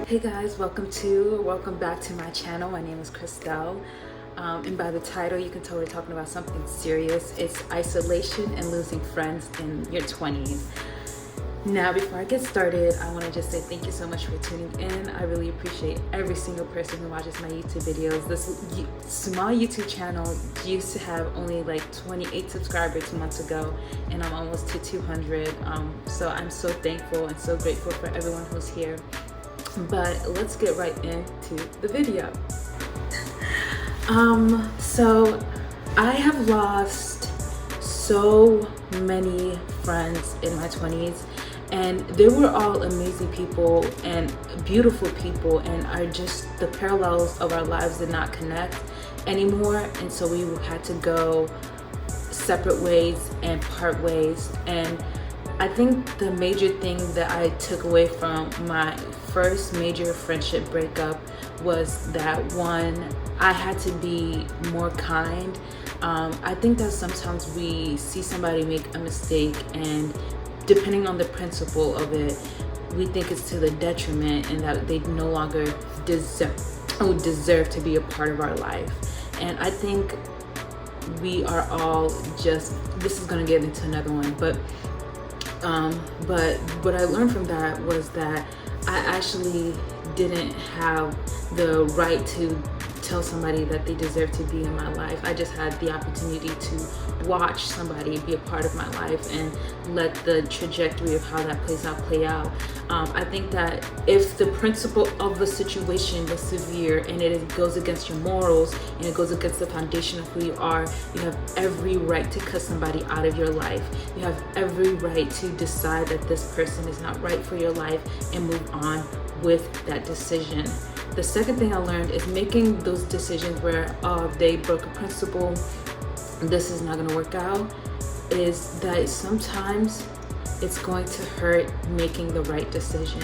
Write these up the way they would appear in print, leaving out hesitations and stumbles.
Hey guys, welcome back to my channel. My name is Christelle, and by the title you can tell we're talking about something serious. It's isolation and losing friends in your 20s. Now before I get started, I want to just say thank you so much for tuning in. I really appreciate every single person who watches my YouTube videos. This small YouTube channel used to have only like 28 subscribers 2 months ago, and I'm almost to 200. So I'm so thankful and so grateful for everyone who's here. But let's get right into the video. So I have lost so many friends in my 20s, and they were all amazing people and beautiful people, and are just the parallels of our lives did not connect anymore, and so we had to go separate ways and part ways. And I think the major thing that I took away from my first major friendship breakup was that, one, I had to be more kind. I think that sometimes we see somebody make a mistake, and depending on the principle of it, we think it's to the detriment and that they no longer deserve to be a part of our life. And I think we are all just, this is going to get into another one, but what I learned from that was that I actually didn't have the right to tell somebody that they deserve to be in my life. I just had the opportunity to watch somebody be a part of my life and let the trajectory of how that plays out play out. I think that if the principle of the situation was severe and it goes against your morals and it goes against the foundation of who you are, you have every right to cut somebody out of your life. You have every right to decide that this person is not right for your life and move on with that decision. The second thing I learned is making those decisions where they broke a principle, this is not going to work out, is that sometimes it's going to hurt making the right decision.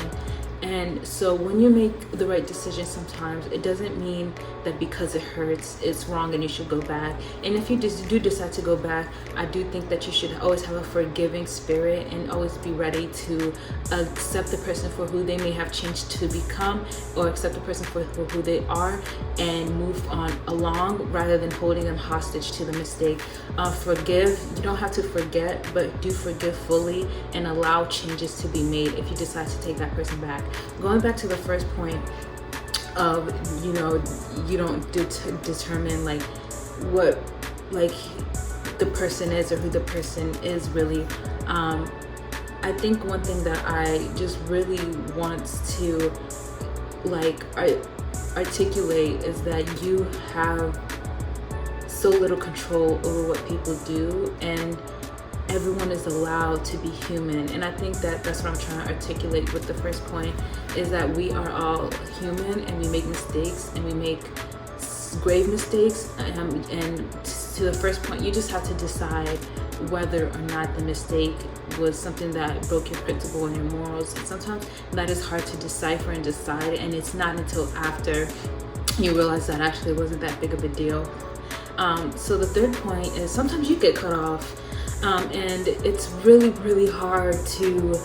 And so when you make the right decision, sometimes it doesn't mean that because it hurts, it's wrong and you should go back. And if you do decide to go back, I do think that you should always have a forgiving spirit and always be ready to accept the person for who they may have changed to become, or accept the person for who they are and move on along, rather than holding them hostage to the mistake. Forgive. You don't have to forget, but do forgive fully and allow changes to be made if you decide to take that person back. Going back to the first point of, you don't determine like what like the person is or who the person is really. I think one thing that I just really want to articulate is that you have so little control over what people do, and everyone is allowed to be human. And I think that that's what I'm trying to articulate with the first point, is that we are all human and we make mistakes, and we make grave mistakes. And to the first point, you just have to decide whether or not the mistake was something that broke your principle and your morals. And sometimes that is hard to decipher and decide, and it's not until after you realize that actually wasn't that big of a deal. So the third point is sometimes you get cut off. And it's really, really hard to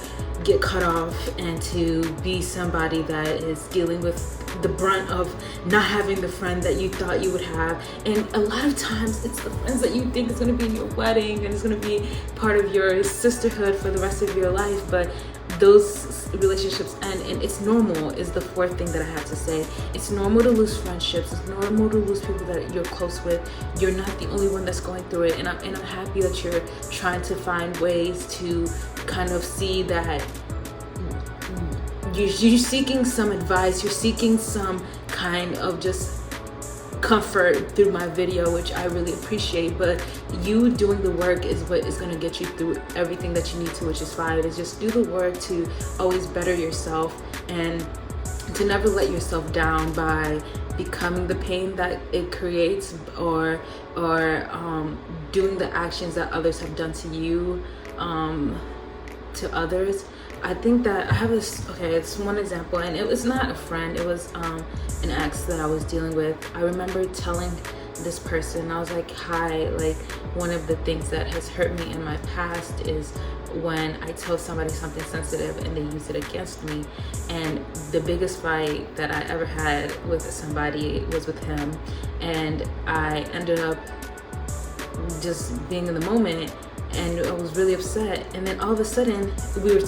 get cut off and to be somebody that is dealing with the brunt of not having the friend that you thought you would have. And a lot of times it's the friends that you think is going to be in your wedding and is going to be part of your sisterhood for the rest of your life, but those relationships end, and it's normal, is the fourth thing that I have to say. It's normal to lose friendships. It's normal to lose people that you're close with. You're not the only one that's going through it, and I'm happy that you're trying to find ways to kind of see that you're seeking some advice, you're seeking some kind of just comfort through my video, which I really appreciate. But you doing the work is what is going to get you through everything that you need to, which is fine. Is just do the work to always better yourself and to never let yourself down by becoming the pain that it creates, or doing the actions that others have done to you, to others. I think that I have this, it's one example, and it was not a friend, it was an ex that I was dealing with. I remember telling this person. I was like, hi, like one of the things that has hurt me in my past is when I tell somebody something sensitive and they use it against me. And the biggest fight that I ever had with somebody was with him, and I ended up just being in the moment, and I was really upset. And then all of a sudden we're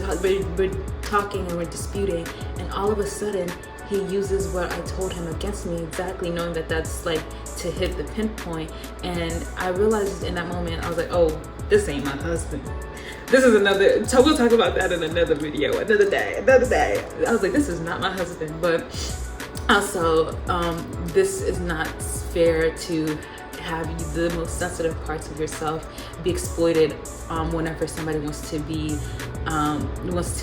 talking and we're disputing, and all of a sudden he uses what I told him against me, exactly knowing that that's like to hit the pinpoint. And I realized in that moment, I was like, oh, this ain't my husband. This is another, so we'll talk about that in another video, another day. I was like, this is not my husband. But also, this is not fair to have the most sensitive parts of yourself be exploited whenever somebody wants to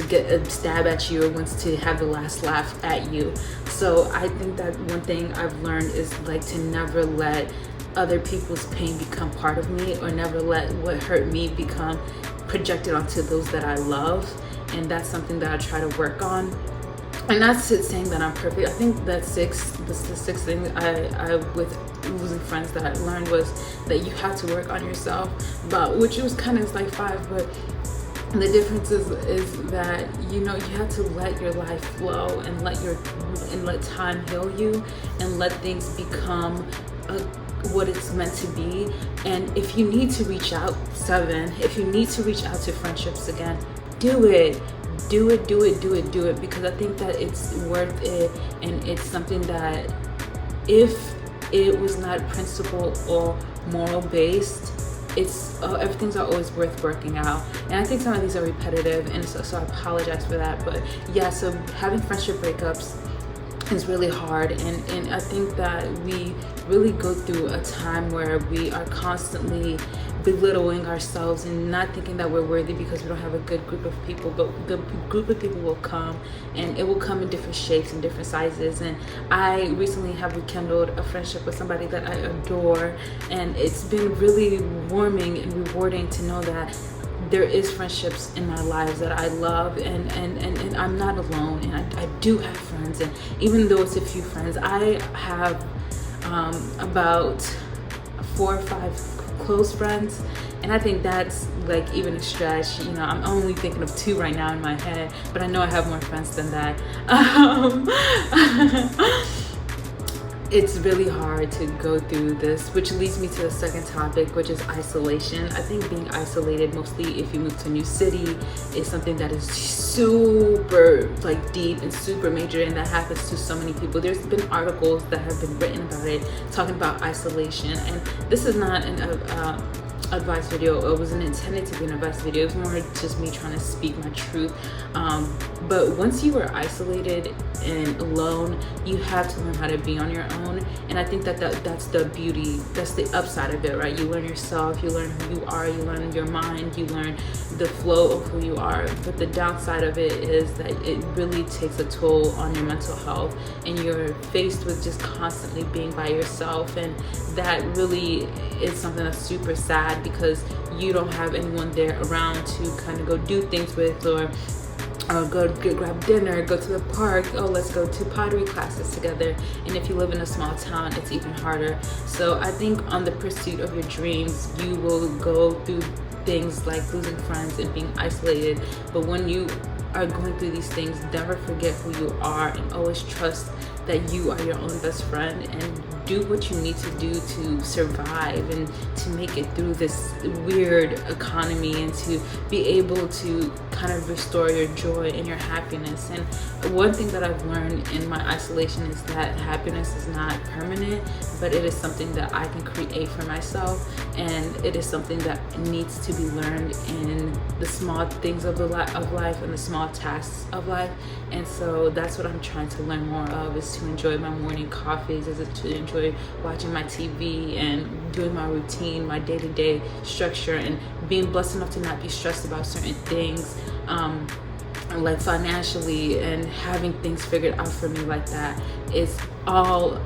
get a stab at you or wants to have the last laugh at you. So I think that one thing I've learned is like to never let other people's pain become part of me, or never let what hurt me become projected onto those that I love. And that's something that I try to work on. And not saying that I'm perfect. I think that the sixth thing I with losing friends that I learned was that you have to work on yourself, but which was kind of like 5, but the difference is that, you know, you have to let your life flow and let time heal you and let things become what it's meant to be. And if you need to reach out, if you need to reach out to friendships again, do it. Do it, because I think that it's worth it, and it's something that if it was not principle or moral based, it's everything's always worth working out. And I think some of these are repetitive, and so I apologize for that. But yeah, so having friendship breakups is really hard, and I think that we really go through a time where we are constantly belittling ourselves and not thinking that we're worthy because we don't have a good group of people. But the group of people will come, and it will come in different shapes and different sizes. And I recently have rekindled a friendship with somebody that I adore, and it's been really warming and rewarding to know that there is friendships in my lives that I love, and I'm not alone, and I do have friends. And even though it's a few friends, I have about 4 or 5 close friends, and I think that's like even a stretch. You know, I'm only thinking of 2 right now in my head, but I know I have more friends than that. It's really hard to go through this, which leads me to the second topic, which is isolation. I think being isolated, mostly if you move to a new city, is something that is super like deep and super major, and that happens to so many people. There's been articles that have been written about it, talking about isolation, and this is not an advice video. It wasn't intended to be an advice video. It was more just me trying to speak my truth. But once you are isolated and alone, you have to learn how to be on your own. And I think that's the beauty, that's the upside of it, right? You learn yourself, you learn who you are, you learn your mind, you learn the flow of who you are. But the downside of it is that it really takes a toll on your mental health, and you're faced with just constantly being by yourself. And that really is something that's super sad, because you don't have anyone there around to kind of go do things with, or go grab dinner, go to the park, oh, let's go to pottery classes together. And if you live in a small town, it's even harder. So I think on the pursuit of your dreams, you will go through things like losing friends and being isolated. But when you are going through these things, never forget who you are, and always trust that you are your own best friend, and do what you need to do to survive and to make it through this weird economy, and to be able to kind of restore your joy and your happiness. And one thing that I've learned in my isolation is that happiness is not permanent, but it is something that I can create for myself, and it is something that needs to be learned in the small things of life and the small tasks of life. And so that's what I'm trying to learn more of, is to enjoy my morning coffees, is to enjoy watching my TV and doing my routine, my day-to-day structure, and being blessed enough to not be stressed about certain things, like financially, and having things figured out for me like that is all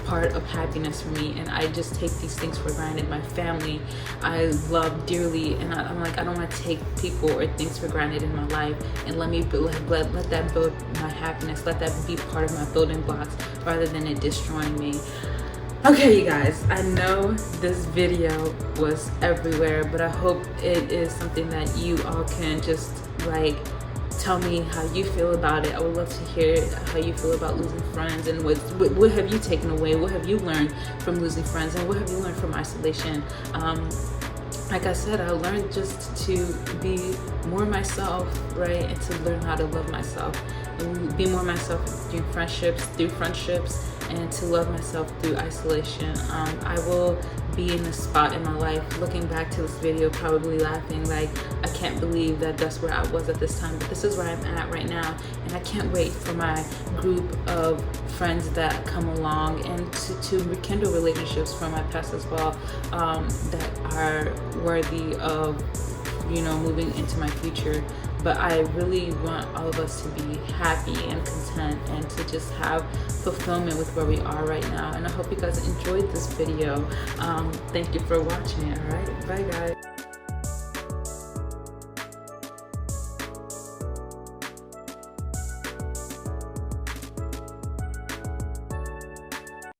part of happiness for me. And I just take these things for granted. My family I love dearly, and I'm like, I don't want to take people or things for granted in my life, and let that build my happiness, let that be part of my building blocks rather than it destroying me. Okay, you guys, I know this video was everywhere, but I hope it is something that you all can just like tell me how you feel about it. I would love to hear how you feel about losing friends, and what have you taken away, what have you learned from losing friends, and what have you learned from isolation. Like I said, I learned just to be more myself, right? And to learn how to love myself and be more myself through friendships, and to love myself through isolation. I will be in a spot in my life looking back to this video probably laughing like, I can't believe that that's where I was at this time, but this is where I'm at right now, and I can't wait for my group of friends that come along and to rekindle relationships from my past as well, that are worthy of, you know, moving into my future. But I really want all of us to be happy and content and to just have fulfillment with where we are right now. And I hope you guys enjoyed this video. Thank you for watching it. All right, bye guys.